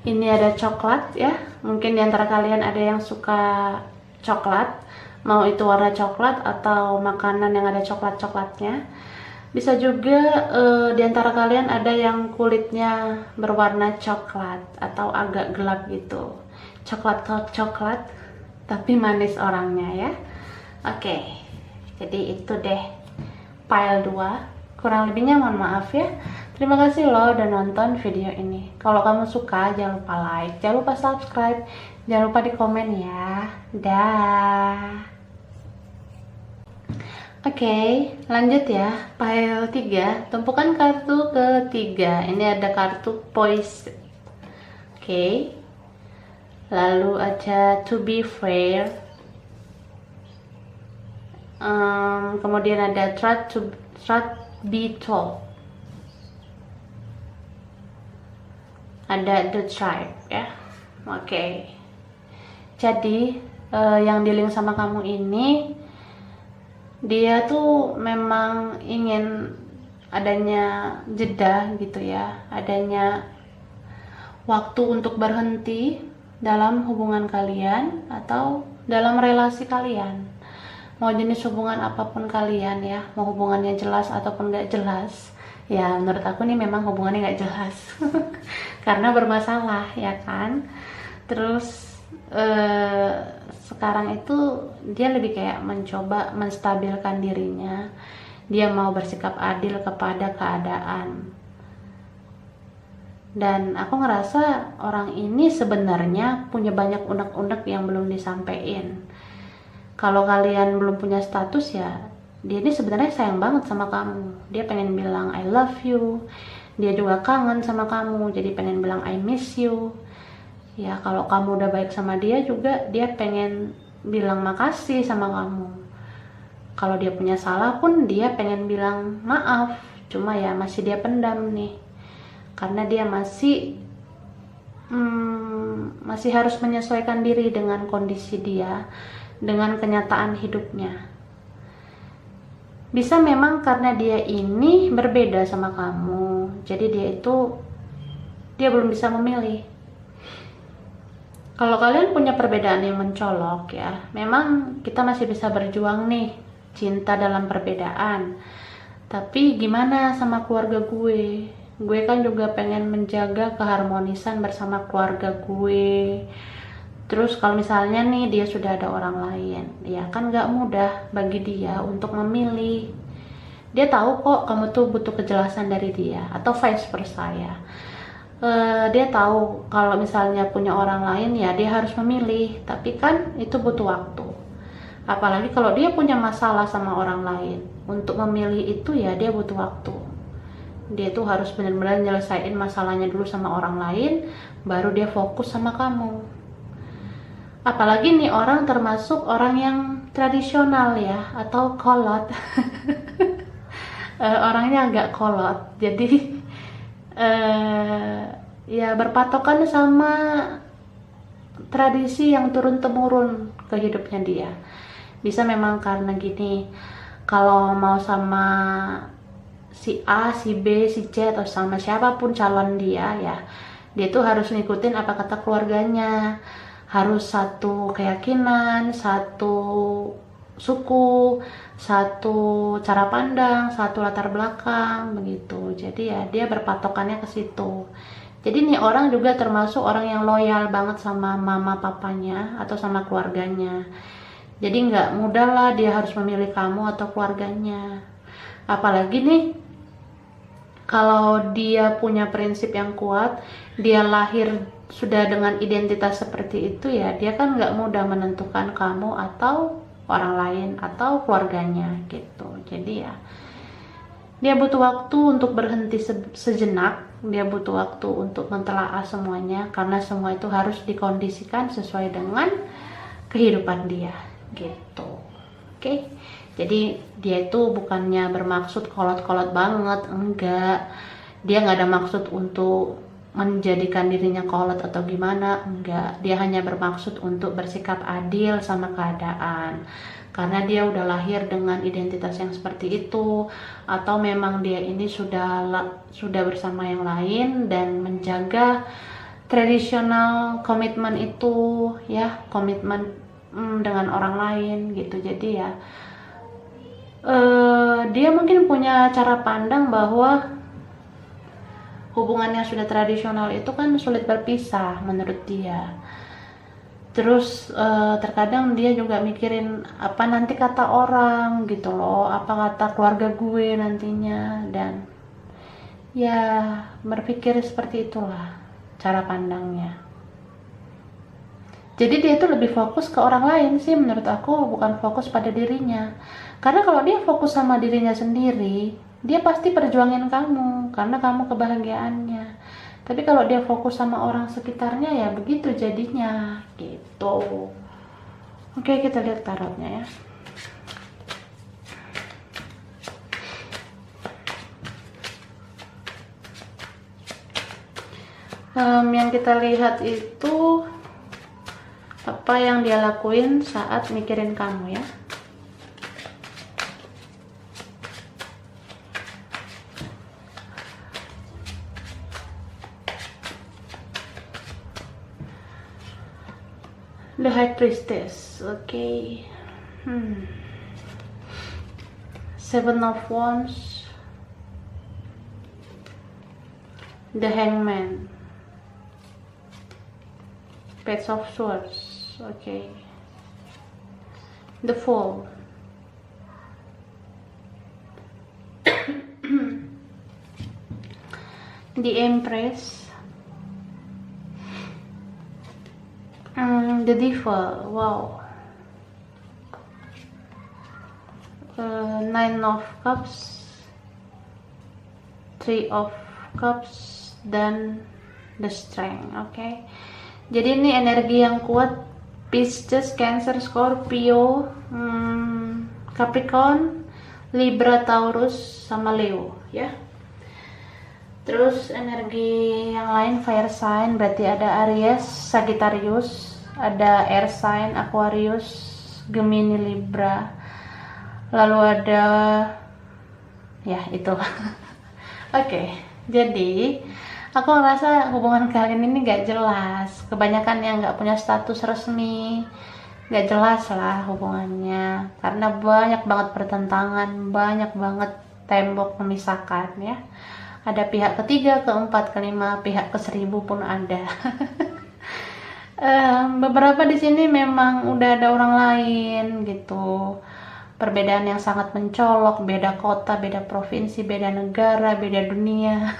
Speaker 1: Ini ada coklat ya. Mungkin di antara kalian ada yang suka coklat, mau itu warna coklat atau makanan yang ada coklat-coklatnya. Bisa juga di antara kalian ada yang kulitnya berwarna coklat atau agak gelap gitu. Coklat tapi manis orangnya ya. Oke. Jadi itu deh file 2. Kurang lebihnya mohon maaf ya. Terima kasih loh udah nonton video ini. Kalau kamu suka jangan lupa like, jangan lupa subscribe, jangan lupa di komen ya. Dah. Oke, lanjut ya. File 3, tumpukan kartu ketiga. Ini ada kartu poise. Oke. Lalu ada to be fair. Kemudian ada try to be told. Ada the tribe ya. Oke. Jadi yang di-link sama kamu ini, dia tuh memang ingin adanya jeda gitu ya, adanya waktu untuk berhenti dalam hubungan kalian atau dalam relasi kalian. Mau jenis hubungan apapun kalian ya, mau hubungannya jelas ataupun gak jelas. Ya menurut aku nih memang hubungannya gak jelas karena bermasalah ya kan. Terus sekarang itu dia lebih kayak mencoba menstabilkan dirinya. Dia mau bersikap adil kepada keadaan. Dan aku ngerasa orang ini sebenarnya punya banyak unek-unek yang belum disampaikan. Kalau kalian belum punya status ya, dia ini sebenarnya sayang banget sama kamu. Dia pengen bilang I love you. Dia juga kangen sama kamu, jadi pengen bilang I miss you. Ya kalau kamu udah baik sama dia juga, dia pengen bilang makasih sama kamu. Kalau dia punya salah pun dia pengen bilang maaf. Cuma ya masih dia pendam nih, karena dia masih harus menyesuaikan diri dengan kondisi dia, dengan kenyataan hidupnya. Bisa memang karena dia ini berbeda sama kamu, jadi dia belum bisa memilih. Kalau kalian punya perbedaan yang mencolok ya, memang kita masih bisa berjuang nih, cinta dalam perbedaan. Tapi gimana sama keluarga gue? Gue kan juga pengen menjaga keharmonisan bersama keluarga gue. Terus kalau misalnya nih dia sudah ada orang lain, ya kan gak mudah bagi dia untuk memilih. Dia tahu kok kamu tuh butuh kejelasan dari dia, atau vice versa ya. Dia tahu kalau misalnya punya orang lain ya dia harus memilih, tapi kan itu butuh waktu. Apalagi kalau dia punya masalah sama orang lain, untuk memilih itu ya dia butuh waktu. Dia tuh harus benar-benar nyelesain masalahnya dulu sama orang lain, baru dia fokus sama kamu. Apalagi nih orang termasuk orang yang tradisional ya, atau kolot. Orangnya agak kolot, jadi ya berpatokan sama tradisi yang turun-temurun ke hidupnya dia. Bisa memang karena gini, kalau mau sama si A, si B, si C, atau sama siapapun calon dia ya, dia tuh harus ngikutin apa kata keluarganya, harus satu keyakinan, satu suku, satu cara pandang, satu latar belakang begitu. Jadi ya dia berpatokannya ke situ. Jadi nih orang juga termasuk orang yang loyal banget sama mama papanya atau sama keluarganya. Jadi nggak mudah lah dia harus memilih kamu atau keluarganya. Apalagi nih kalau dia punya prinsip yang kuat, dia lahir sudah dengan identitas seperti itu ya, dia kan nggak mudah menentukan kamu atau orang lain atau keluarganya gitu. Jadi ya dia butuh waktu untuk berhenti sejenak, dia butuh waktu untuk mentelaah semuanya, karena semua itu harus dikondisikan sesuai dengan kehidupan dia gitu. Oke. Jadi dia itu bukannya bermaksud kolot-kolot banget, enggak. Dia nggak ada maksud untuk menjadikan dirinya kolot atau gimana, enggak. Dia hanya bermaksud untuk bersikap adil sama keadaan, karena dia udah lahir dengan identitas yang seperti itu, atau memang dia ini sudah bersama yang lain dan menjaga tradisional komitmen itu, ya, komitmen dengan orang lain gitu. Jadi ya dia mungkin punya cara pandang bahwa hubungan yang sudah tradisional itu kan sulit berpisah menurut dia. Terus terkadang dia juga mikirin apa nanti kata orang gitu loh, apa kata keluarga gue nantinya, dan ya berpikir seperti itulah cara pandangnya. Jadi dia tuh lebih fokus ke orang lain sih menurut aku, bukan fokus pada dirinya. Karena kalau dia fokus sama dirinya sendiri, dia pasti perjuangin kamu karena kamu kebahagiaannya. Tapi kalau dia fokus sama orang sekitarnya, ya begitu jadinya gitu. Oke, kita lihat tarotnya ya. Yang kita lihat itu apa yang dia lakuin saat mikirin kamu ya. The High Priestess, okay. Seven of Wands, the Hangman, Page of Swords, okay. The Fool, the Empress, the Devil, wow. Nine of Cups, Three of Cups, dan the Strength, okay. Jadi ini energi yang kuat, Pisces, Cancer, Scorpio, Capricorn, Libra, Taurus, sama Leo ya. Terus energi yang lain fire sign, berarti ada Aries, Sagittarius, ada air sign Aquarius, Gemini, Libra, lalu ada ya itu. Oke, jadi aku ngerasa hubungan kalian ini gak jelas. Kebanyakan yang gak punya status resmi, gak jelas lah hubungannya, karena banyak banget pertentangan, banyak banget tembok memisahkan ya. Ada pihak ketiga, keempat, kelima, pihak ke-1000 pun ada. Beberapa di sini memang udah ada orang lain gitu. Perbedaan yang sangat mencolok, beda kota, beda provinsi, beda negara, beda dunia.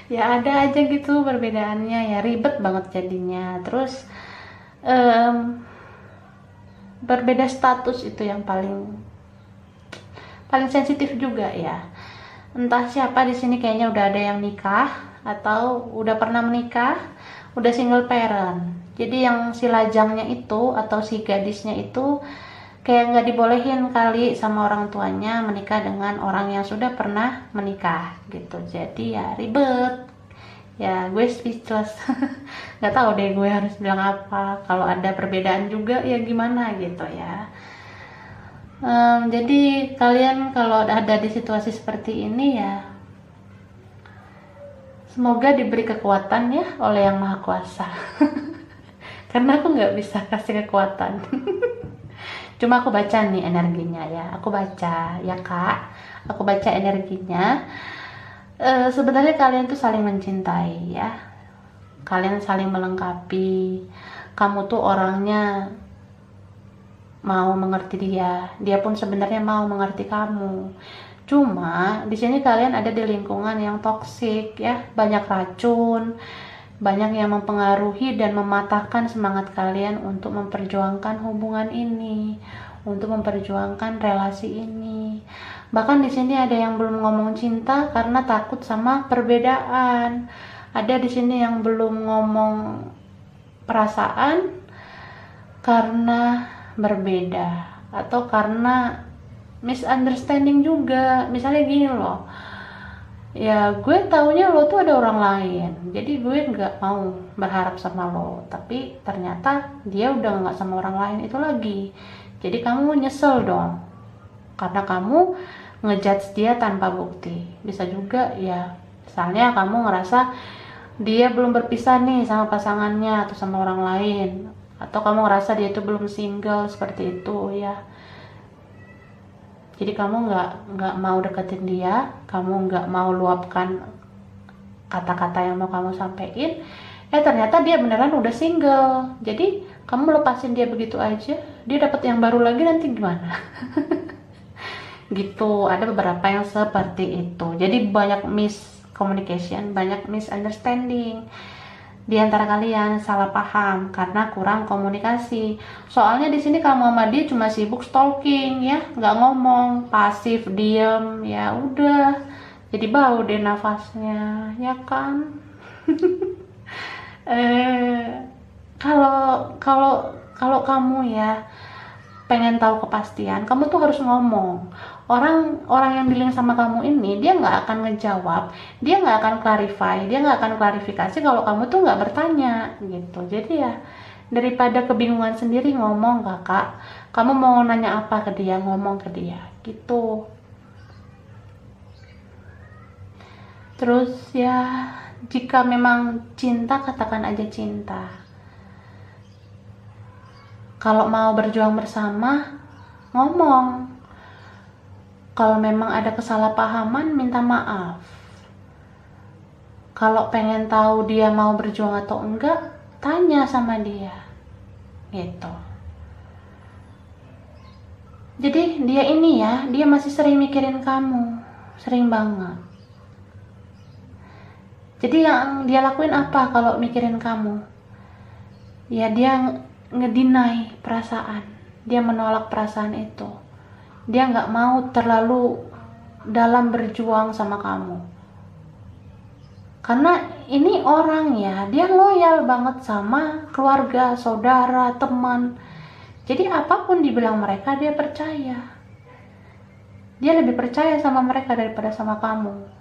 Speaker 1: Ya ada aja gitu perbedaannya, ya ribet banget jadinya. Terus berbeda status itu yang paling sensitif juga ya. Entah siapa di sini kayaknya udah ada yang nikah atau udah pernah menikah, udah single parent. Jadi yang si lajangnya itu atau si gadisnya itu kayak nggak dibolehin kali sama orang tuanya menikah dengan orang yang sudah pernah menikah gitu. Jadi ya ribet. Ya gue speechless. Nggak tahu deh gue harus bilang apa. Kalau ada perbedaan juga ya gimana gitu ya. Jadi kalian kalau ada di situasi seperti ini ya, semoga diberi kekuatan ya oleh Yang Maha Kuasa. Karena aku nggak bisa kasih kekuatan. Cuma aku baca nih energinya ya, aku baca ya kak, aku baca energinya. Sebenarnya kalian tuh saling mencintai ya, kalian saling melengkapi. Kamu tuh orangnya mau mengerti dia, dia pun sebenarnya mau mengerti kamu. Cuma di sini kalian ada di lingkungan yang toksik ya, banyak racun, banyak yang mempengaruhi dan mematahkan semangat kalian untuk memperjuangkan hubungan ini, untuk memperjuangkan relasi ini. Bahkan di sini ada yang belum ngomong cinta karena takut sama perbedaan. Ada di sini yang belum ngomong perasaan karena berbeda atau karena misunderstanding juga. Misalnya gini loh, Ya gue taunya lo tuh ada orang lain, jadi gue nggak mau berharap sama lo, tapi ternyata dia udah nggak sama orang lain itu lagi. Jadi kamu nyesel dong karena kamu ngejudge dia tanpa bukti. Bisa juga ya, misalnya kamu ngerasa dia belum berpisah nih sama pasangannya atau sama orang lain, atau kamu ngerasa dia itu belum single seperti itu ya. Jadi kamu nggak mau deketin dia, kamu nggak mau luapkan kata-kata yang mau kamu sampaikan. Ternyata dia beneran udah single. Jadi kamu lepasin dia begitu aja, dia dapat yang baru lagi, nanti gimana? Gitu, ada beberapa yang seperti itu. Jadi banyak miscommunication, banyak misunderstanding di antara kalian, salah paham karena kurang komunikasi. Soalnya di sini kamu sama dia cuma sibuk stalking ya, nggak ngomong, pasif, diem, ya udah. Jadi bau deh nafasnya, ya kan? Kalau kamu ya pengen tahu kepastian, kamu tuh harus ngomong. Orang yang dealing sama kamu ini, dia nggak akan ngejawab, dia nggak akan clarify, dia nggak akan klarifikasi kalau kamu tuh nggak bertanya gitu. Jadi ya daripada kebingungan sendiri, ngomong kakak, kamu mau nanya apa ke dia, ngomong ke dia gitu. Terus ya, jika memang cinta, katakan aja cinta. Kalau mau berjuang bersama, ngomong. Kalau memang ada kesalahpahaman, minta maaf. Kalau pengen tahu dia mau berjuang atau enggak, tanya sama dia. Gitu. Jadi dia ini ya, dia masih sering mikirin kamu. Sering banget. Jadi yang dia lakuin apa kalau mikirin kamu? Ya dia ngedinai perasaan. Dia menolak perasaan itu. Dia nggak mau terlalu dalam berjuang sama kamu. Karena ini orang ya, dia loyal banget sama keluarga, saudara, teman. Jadi apapun dibilang mereka, dia percaya. Dia lebih percaya sama mereka daripada sama kamu.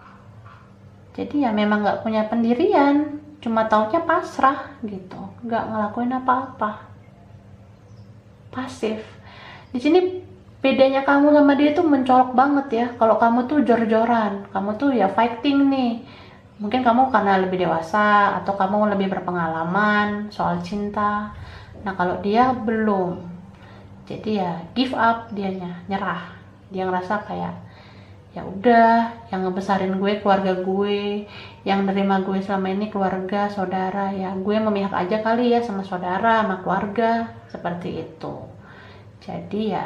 Speaker 1: Jadi ya memang nggak punya pendirian, cuma taunya pasrah gitu, nggak ngelakuin apa-apa, pasif. Di sini bedanya kamu sama dia tuh mencolok banget ya. Kalau kamu tuh jor-joran, kamu tuh ya fighting nih. Mungkin kamu karena lebih dewasa atau kamu lebih berpengalaman soal cinta. Nah kalau dia belum, jadi ya give up, dianya nyerah. Dia ngerasa kayak ya udah, yang ngebesarin gue keluarga gue, yang nerima gue selama ini keluarga, saudara, ya gue memihak aja kali ya sama saudara, sama keluarga, seperti itu. Jadi ya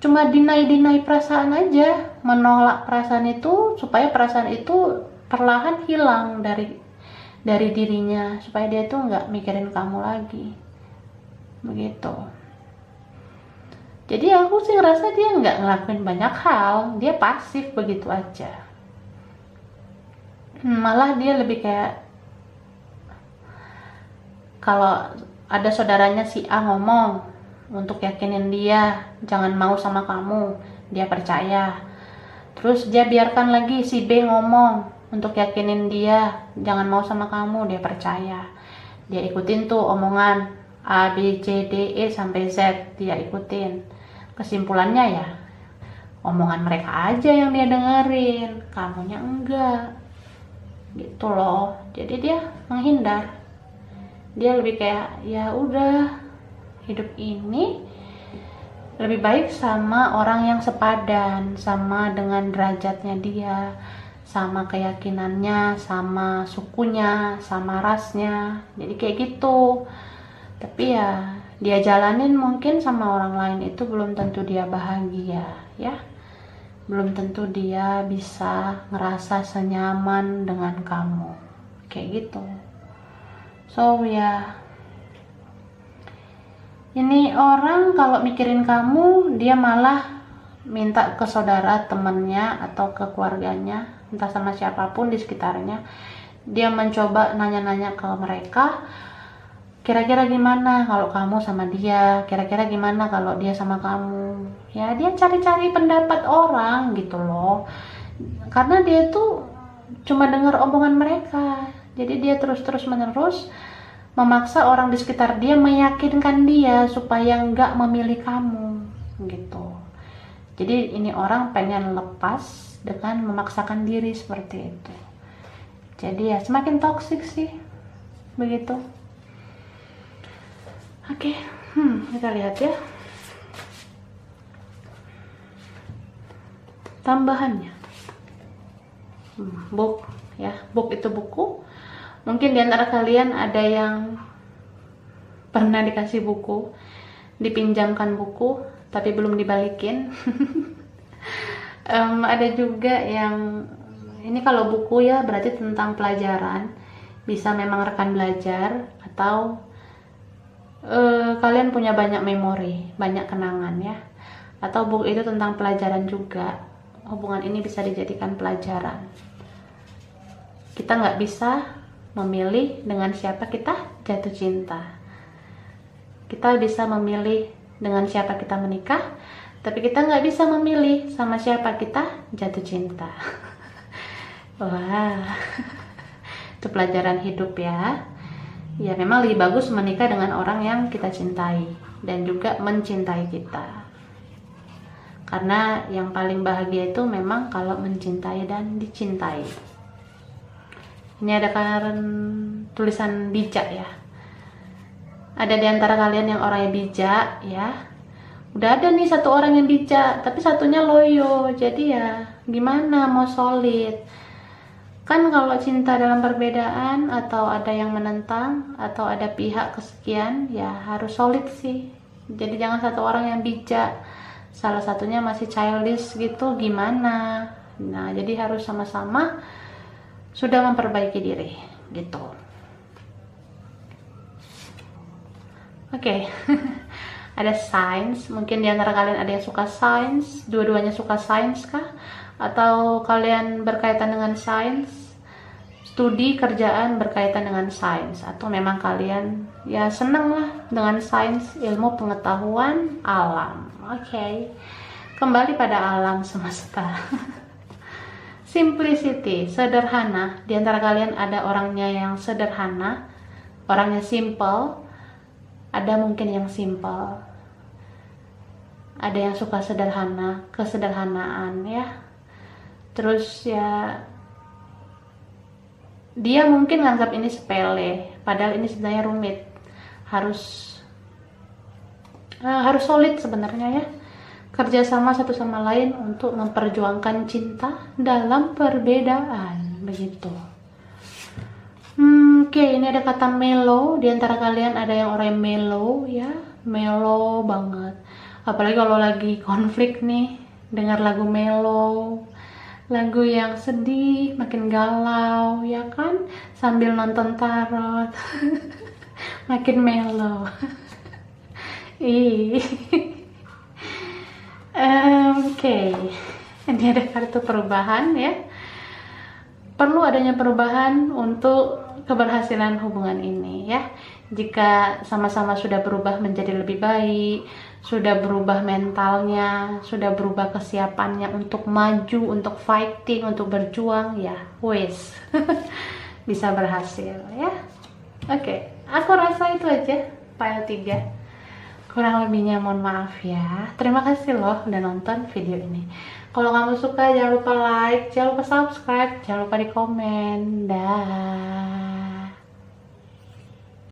Speaker 1: cuma deny perasaan aja, menolak perasaan itu supaya perasaan itu perlahan hilang dari dirinya, supaya dia tuh nggak mikirin kamu lagi, begitu. Jadi aku sih ngerasa dia nggak ngelakuin banyak hal, dia pasif begitu aja. Malah dia lebih kayak kalau ada saudaranya si A ngomong untuk yakinin dia jangan mau sama kamu, dia percaya. Terus dia biarkan lagi si B ngomong untuk yakinin dia jangan mau sama kamu, dia percaya. Dia ikutin tuh omongan A, B, C, D, E sampai Z, dia ikutin. Kesimpulannya ya omongan mereka aja yang dia dengerin, kamunya enggak, gitu loh. Jadi dia menghindar, dia lebih kayak ya udah, hidup ini lebih baik sama orang yang sepadan, sama dengan derajatnya dia, sama keyakinannya, sama sukunya, sama rasnya. Jadi kayak gitu. Tapi ya dia jalanin mungkin sama orang lain itu belum tentu dia bahagia ya. Belum tentu dia bisa ngerasa senyaman dengan kamu. Kayak gitu. So ya, ini orang kalau mikirin kamu, dia malah minta ke saudara, temannya, atau ke keluarganya, entah sama siapapun di sekitarnya. Dia mencoba nanya-nanya ke mereka, kira-kira gimana kalau kamu sama dia, kira-kira gimana kalau dia sama kamu. Ya dia cari-cari pendapat orang gitu loh. Karena dia tuh cuma dengar omongan mereka. Jadi dia terus menerus memaksa orang di sekitar dia, meyakinkan dia supaya nggak memilih kamu gitu. Jadi ini orang pengen lepas dengan memaksakan diri seperti itu. Jadi ya semakin toksik sih begitu. Oke, kita lihat ya tambahannya. Book ya, book itu buku. Mungkin di antara kalian ada yang pernah dikasih buku, dipinjamkan buku tapi belum dibalikin. Ada juga yang ini kalau buku ya berarti tentang pelajaran, bisa memang rekan belajar atau kalian punya banyak memori, banyak kenangan ya, atau buku itu tentang pelajaran juga. Hubungan ini bisa dijadikan pelajaran. Kita nggak bisa memilih dengan siapa kita jatuh cinta. Kita bisa memilih dengan siapa kita menikah, tapi kita nggak bisa memilih sama siapa kita jatuh cinta. Wah, itu pelajaran hidup ya. Ya memang lebih bagus menikah dengan orang yang kita cintai dan juga mencintai kita. Karena yang paling bahagia itu memang kalau mencintai dan dicintai. Ini ada tulisan bijak ya. Ada di antara kalian yang orangnya bijak ya. Udah ada nih satu orang yang bijak, tapi satunya loyo. Jadi ya gimana mau solid? Kan kalau cinta dalam perbedaan atau ada yang menentang atau ada pihak kesekian ya harus solid sih. Jadi jangan satu orang yang bijak, salah satunya masih childish gitu, gimana? Nah jadi harus sama-sama sudah memperbaiki diri gitu. Oke. Ada sains, mungkin di antara kalian ada yang suka sains, dua-duanya suka sains kah? Atau kalian berkaitan dengan sains, studi kerjaan berkaitan dengan sains, atau memang kalian ya seneng lah dengan sains, ilmu pengetahuan alam. Oke. Kembali pada alam semesta. Simplicity, sederhana. Di antara kalian ada orangnya yang sederhana, orangnya simple, ada mungkin yang simple, ada yang suka sederhana, kesederhanaan ya. Terus ya dia mungkin nganggap ini sepele, padahal ini sebenarnya rumit. Harus solid sebenarnya ya. Kerjasama satu sama lain untuk memperjuangkan cinta dalam perbedaan begitu. Oke, ini ada kata mellow. Di antara kalian ada yang orang mellow ya, mellow banget. Apalagi kalau lagi konflik nih, dengar lagu mellow, lagu yang sedih, makin galau ya kan, sambil nonton tarot. Makin mellow. Oke, ini ada kartu perubahan ya. Perlu adanya perubahan untuk keberhasilan hubungan ini ya. Jika sama-sama sudah berubah menjadi lebih baik, sudah berubah mentalnya, sudah berubah kesiapannya untuk maju, untuk fighting, untuk berjuang ya, wes bisa berhasil ya. Oke, aku rasa itu aja file 3. Kurang lebihnya mohon maaf ya. Terima kasih loh udah nonton video ini. Kalau kamu suka jangan lupa like, jangan lupa subscribe, jangan lupa di komen. Dah.